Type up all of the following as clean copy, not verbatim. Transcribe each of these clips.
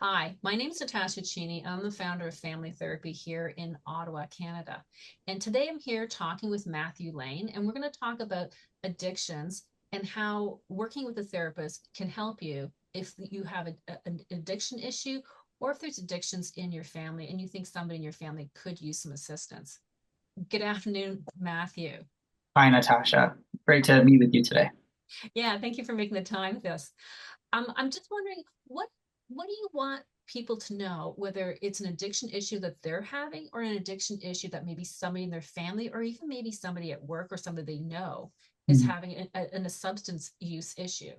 Hi, my name is Nataxja Cini. I'm the founder of Family Therapy here in Ottawa, Canada. And today I'm here talking with Matthew Layne, and we're going to talk about addictions and how working with a therapist can help you if you have an addiction issue or if there's addictions in your family and you think somebody in your family could use some assistance. Good afternoon, Matthew. Hi, Natasha. Great to meet with you today. Yeah, thank you for making the time with us. I'm just wondering what do you want people to know, whether it's an addiction issue that they're having or an addiction issue that maybe somebody in their family or even maybe somebody at work or somebody they know is Mhm. having a substance use issue.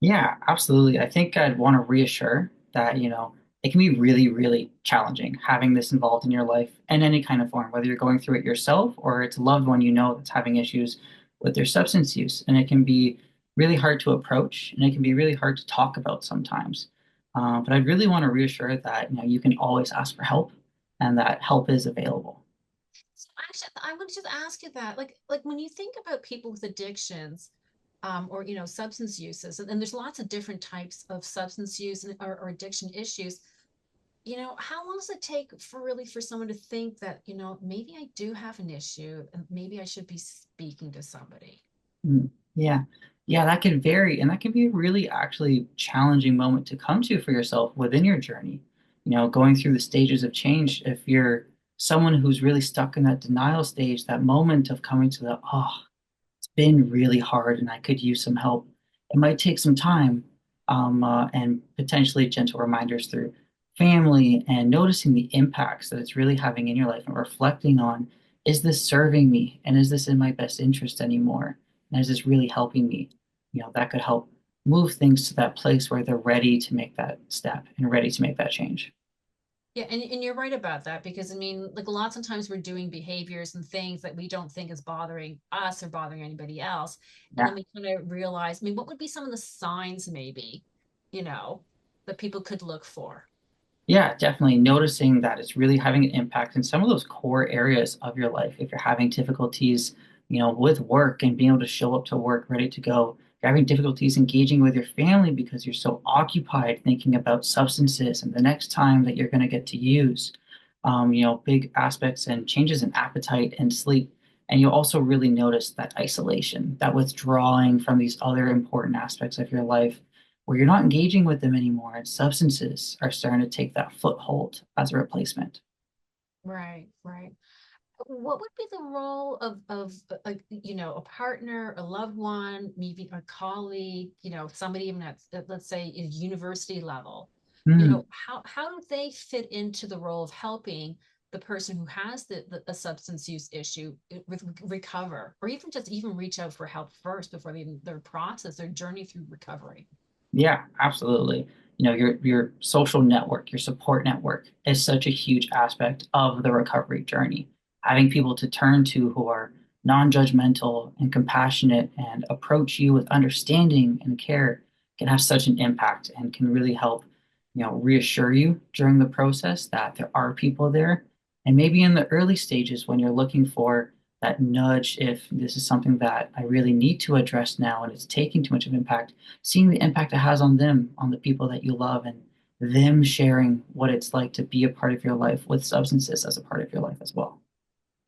Yeah, absolutely. I think I'd want to reassure that, it can be really, really challenging having this involved in your life in any kind of form, whether you're going through it yourself or it's a loved one that's having issues with their substance use. And it can be really hard to approach and it can be really hard to talk about sometimes. But I'd really want to reassure that, you can always ask for help and that help is available. So actually, I would just ask you that, like when you think about people with addictions, or substance uses, and there's lots of different types of substance use or addiction issues. How long does it take for really for someone to think that, maybe I do have an issue and maybe I should be speaking to somebody? Mm, yeah. Yeah, that can vary, and that can be a really actually challenging moment to come to for yourself within your journey. Going through the stages of change, if you're someone who's really stuck in that denial stage, that moment of coming to it's been really hard and I could use some help. It might take some time, and potentially gentle reminders through family and noticing the impacts that it's really having in your life and reflecting on, is this serving me? And is this in my best interest anymore? And is this really helping me? That could help move things to that place where they're ready to make that step and ready to make that change. Yeah, and you're right about that because I mean, like lots of times we're doing behaviors and things that we don't think is bothering us or bothering anybody else. And then Yeah. we kind of realize, I mean, what would be some of the signs maybe, you know, that people could look for? Yeah, definitely noticing that it's really having an impact in some of those core areas of your life. If you're having difficulties, with work and being able to show up to work ready to go, if you're having difficulties engaging with your family because you're so occupied thinking about substances and the next time that you're going to get to use, big aspects and changes in appetite and sleep. And you'll also really notice that isolation, that withdrawing from these other important aspects of your life where you're not engaging with them anymore, and substances are starting to take that foothold as a replacement. Right, right. What would be the role of a partner, a loved one, maybe a colleague, somebody even at let's say a university level? Hmm. How do they fit into the role of helping the person who has a substance use issue recover, or even just even reach out for help first before they even their process, their journey through recovery? Yeah, absolutely. Your social network, your support network is such a huge aspect of the recovery journey. Having people to turn to who are non-judgmental and compassionate and approach you with understanding and care can have such an impact and can really help, reassure you during the process that there are people there. And maybe in the early stages when you're looking for that nudge, if this is something that I really need to address now and it's taking too much of impact, seeing the impact it has on them, on the people that you love, and them sharing what it's like to be a part of your life with substances as a part of your life as well.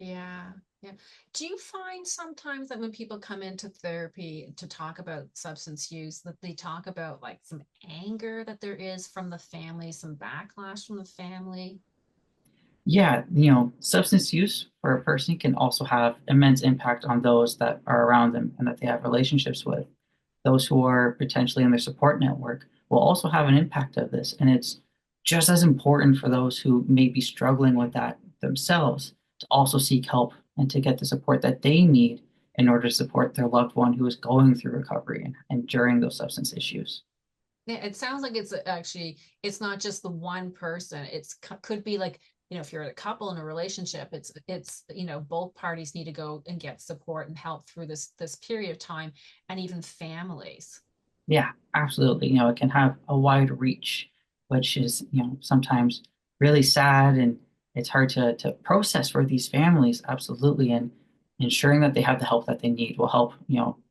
Yeah, yeah. Do you find sometimes that when people come into therapy to talk about substance use, that they talk about like some anger that there is from the family, some backlash from the family? Yeah, substance use for a person can also have immense impact on those that are around them and that they have relationships with. Those who are potentially in their support network will also have an impact of this. And it's just as important for those who may be struggling with that themselves to also seek help and to get the support that they need in order to support their loved one who is going through recovery and during those substance issues. Yeah, it sounds like it's actually it's not just the one person. Could be like, if you're a couple in a relationship, it's both parties need to go and get support and help through this period of time, and even families. Yeah, absolutely. It can have a wide reach, which is, sometimes really sad and it's hard to process for these families. Absolutely. And ensuring that they have the help that they need will help,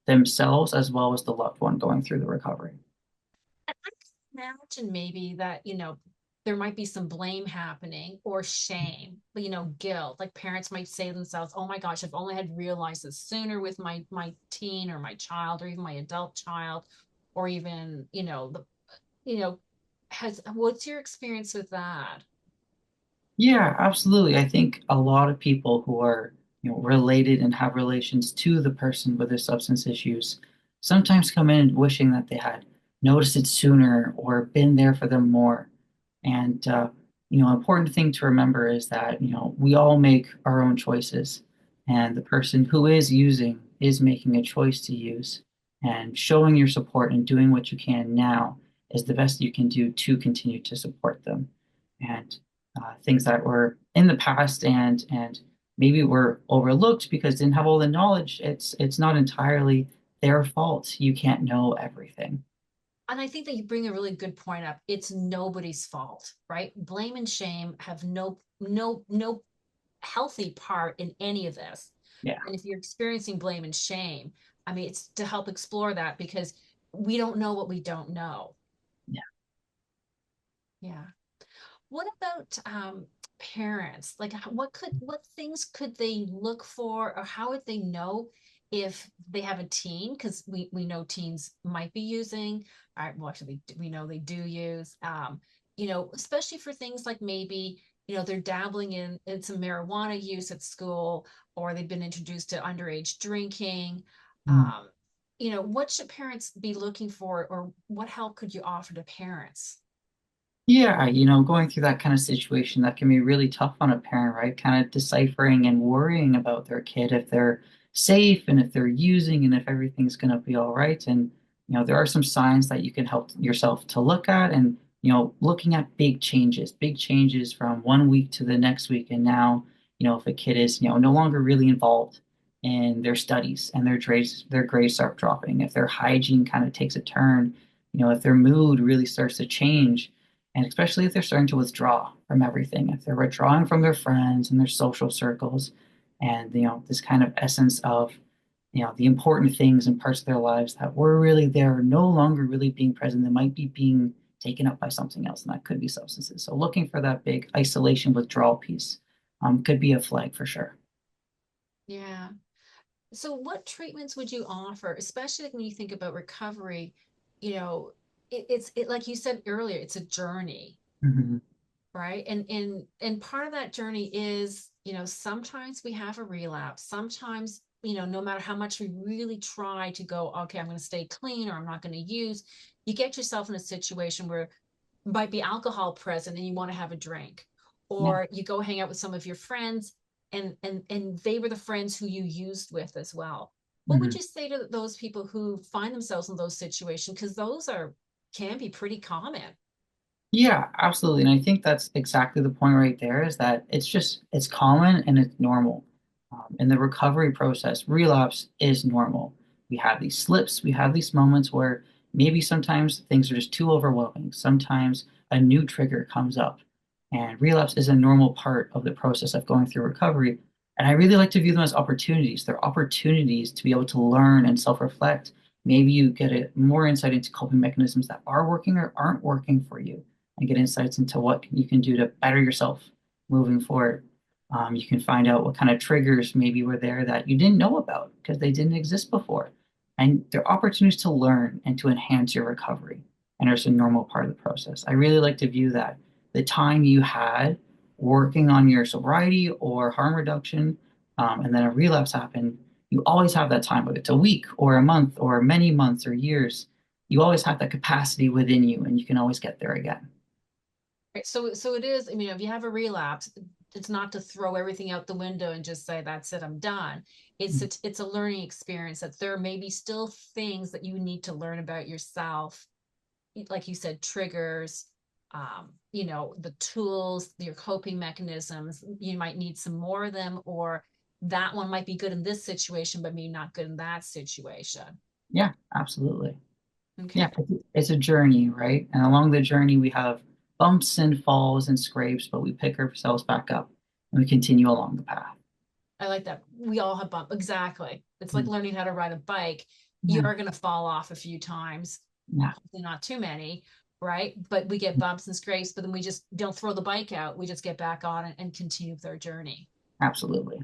themselves as well as the loved one going through the recovery. imagine maybe that, there might be some blame happening or shame, guilt. Like parents might say to themselves, "Oh my gosh, if only I had realized this sooner with my teen or my child or even my adult child, or even, you know, has what's your experience with that?" Yeah, absolutely. I think a lot of people who are, related and have relations to the person with their substance issues sometimes come in wishing that they had noticed it sooner or been there for them more. And important thing to remember is that, we all make our own choices, and the person who is using is making a choice to use, and showing your support and doing what you can now is the best you can do to continue to support them. And things that were in the past and maybe were overlooked because didn't have all the knowledge. It's not entirely their fault. You can't know everything. And I think that you bring a really good point up. It's nobody's fault, right? Blame and shame have no healthy part in any of this. Yeah, And if you're experiencing blame and shame, I mean, it's to help explore that because we don't know what we don't know. yeah. Yeah. What about parents? Like, what things could they look for, or how would they know if they have a teen? Because we know teens might be using. Well, actually, we know they do use. Especially for things like maybe they're dabbling in some marijuana use at school, or they've been introduced to underage drinking. Mm. What should parents be looking for, or what help could you offer to parents? Yeah, going through that kind of situation that can be really tough on a parent, right? Kind of deciphering and worrying about their kid if they're safe and if they're using and if everything's going to be all right. And, there are some signs that you can help yourself to look at and, looking at big changes from one week to the next week. And now, if a kid is, no longer really involved in their studies and their grades start dropping, if their hygiene kind of takes a turn, if their mood really starts to change, and especially if they're starting to withdraw from everything, if they're withdrawing from their friends and their social circles, and this kind of essence of the important things and parts of their lives that were really there are no longer really being present. They might be being taken up by something else, and that could be substances. So looking for that big isolation withdrawal piece could be a flag for sure. Yeah. So what treatments would you offer, especially like when you think about recovery? You know, it's like you said earlier, it's a journey, Mhm. right? And part of that journey is, sometimes we have a relapse. Sometimes, no matter how much we really try to go, okay, I'm going to stay clean or I'm not going to use, you get yourself in a situation where might be alcohol present and you want to have a drink, Yeah. or you go hang out with some of your friends and they were the friends who you used with as well. What would Mhm. you say to those people who find themselves in those situations, because those are can be pretty common? Yeah, absolutely. And I think that's exactly the point right there is that it's common and it's normal. In the recovery process, relapse is normal. We have these slips, we have these moments where maybe sometimes things are just too overwhelming. Sometimes a new trigger comes up, and relapse is a normal part of the process of going through recovery. And I really like to view them as opportunities. They're opportunities to be able to learn and self-reflect. Maybe you get more insight into coping mechanisms that are working or aren't working for you and get insights into what you can do to better yourself moving forward. You can find out what kind of triggers maybe were there that you didn't know about because they didn't exist before. And there are opportunities to learn and to enhance your recovery. And it's a normal part of the process. I really like to view that the time you had working on your sobriety or harm reduction, and then a relapse happened, you always have that time, whether it's a week or a month or many months or years. You always have that capacity within you, and you can always get there again. Right. So it is, I mean, if you have a relapse, it's not to throw everything out the window and just say, that's it, I'm done. It's a learning experience that there may be still things that you need to learn about yourself, like you said, triggers, the tools, your coping mechanisms. You might need some more of them, or that one might be good in this situation, but maybe not good in that situation. Yeah, absolutely. Yeah, Okay. it's a journey, right? And along the journey, we have bumps and falls and scrapes, but we pick ourselves back up and we continue along the path. I like that. We all have bump. Exactly. It's like Mm. learning how to ride a bike. Yeah, You're going to fall off a few times, yeah, hopefully not too many, right? But we get bumps and scrapes, but then we just don't throw the bike out. We just get back on it and continue with our journey. Absolutely.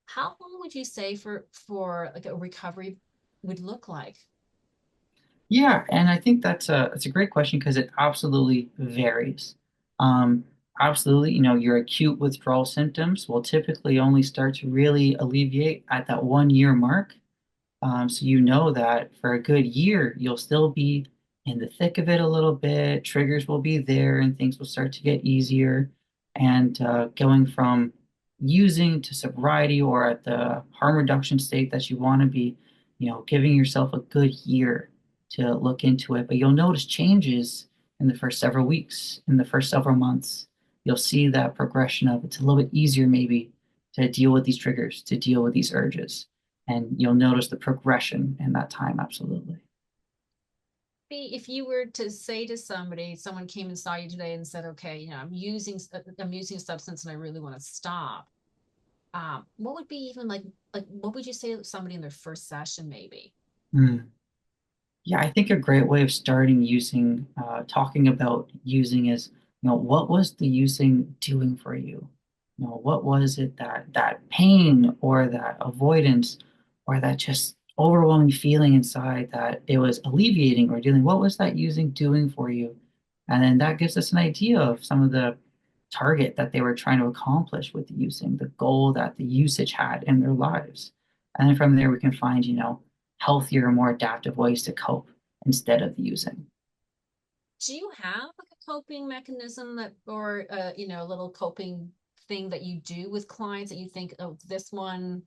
How long would you say for like a recovery would look like? Yeah, and I think that's a great question because it absolutely varies. Um, Absolutely, your acute withdrawal symptoms will typically only start to really alleviate at that 1 year mark. So you know that for a good year, you'll still be in the thick of it a little bit. Triggers will be there and things will start to get easier. And going from using to sobriety or at the harm reduction state that you want to be, giving yourself a good year to look into it. But you'll notice changes in the first several weeks, in the first several months. You'll see that progression of it's a little bit easier maybe to deal with these triggers, to deal with these urges, and you'll notice the progression in that time. Absolutely. If you were to say to somebody, someone came and saw you today and said, okay, I'm using a substance and I really want to stop. What would be even like what would you say to somebody in their first session maybe? Hmm. Yeah, I think a great way of starting using, talking about using is, what was the using doing for you? What was it that pain or that avoidance or that just overwhelming feeling inside that it was alleviating or dealing? What was that using doing for you? And then that gives us an idea of some of the target that they were trying to accomplish with the using, the goal that the usage had in their lives. And then from there, we can find, healthier, more adaptive ways to cope instead of using. Do you have like a coping mechanism that or a little coping thing that you do with clients that you think, oh, this one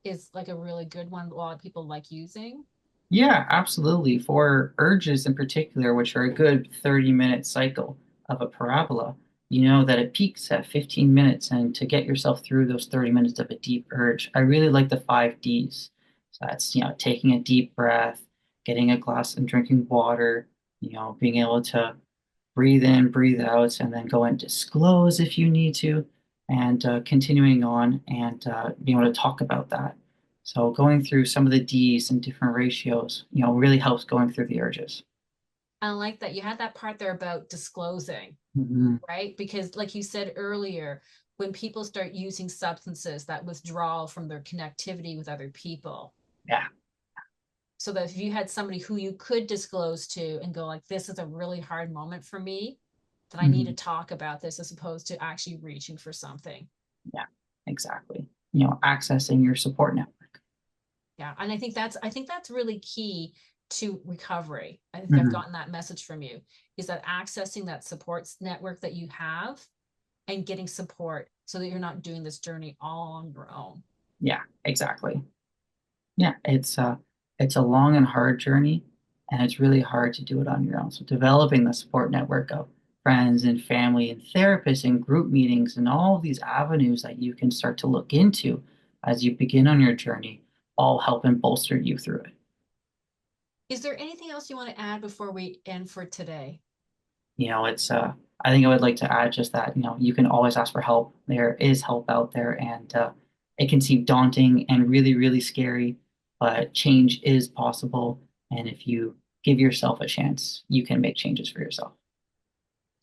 is like a really good one a lot of people like using? Yeah, absolutely. For urges in particular, which are a good 30-minute cycle of a parabola, you know that it peaks at 15 minutes. And to get yourself through those 30 minutes of a deep urge, I really like the 5 Ds. So that's, taking a deep breath, getting a glass and drinking water, being able to breathe in, breathe out, and then go and disclose if you need to, and continuing on and being able to talk about that. So going through some of the D's and different ratios, really helps going through the urges. I like that you had that part there about disclosing, Mhm. right? Because like you said earlier, when people start using substances, that withdrawal from their connectivity with other people. Yeah. So that if you had somebody who you could disclose to and go like, this is a really hard moment for me, that I need to Mhm. talk about this as opposed to actually reaching for something. Yeah, exactly. Accessing your support network. Yeah. And I think that's really key to recovery. I think I've Mhm. gotten that message from you is that accessing that support network that you have and getting support so that you're not doing this journey all on your own. Yeah, exactly. Yeah, it's a long and hard journey, and it's really hard to do it on your own. So developing the support network of friends and family and therapists and group meetings and all of these avenues that you can start to look into as you begin on your journey all help and bolster you through it. Is there anything else you want to add before we end for today? It's I think I would like to add just that, you can always ask for help. There is help out there, and it can seem daunting and really, really scary, but change is possible. And if you give yourself a chance, you can make changes for yourself.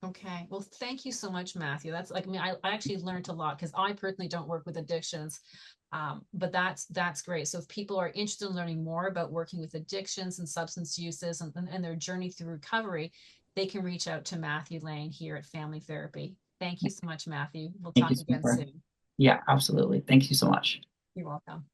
Okay. Well, thank you so much, Matthew. That's like me. I actually learned a lot because I personally don't work with addictions. But that's great. So if people are interested in learning more about working with addictions and substance uses and their journey through recovery, they can reach out to Matthew Layne here at Family Therapy. Thank you so much, Matthew. We'll Thank you talk so much again for, soon. yeah, absolutely. Thank you so much. You're welcome.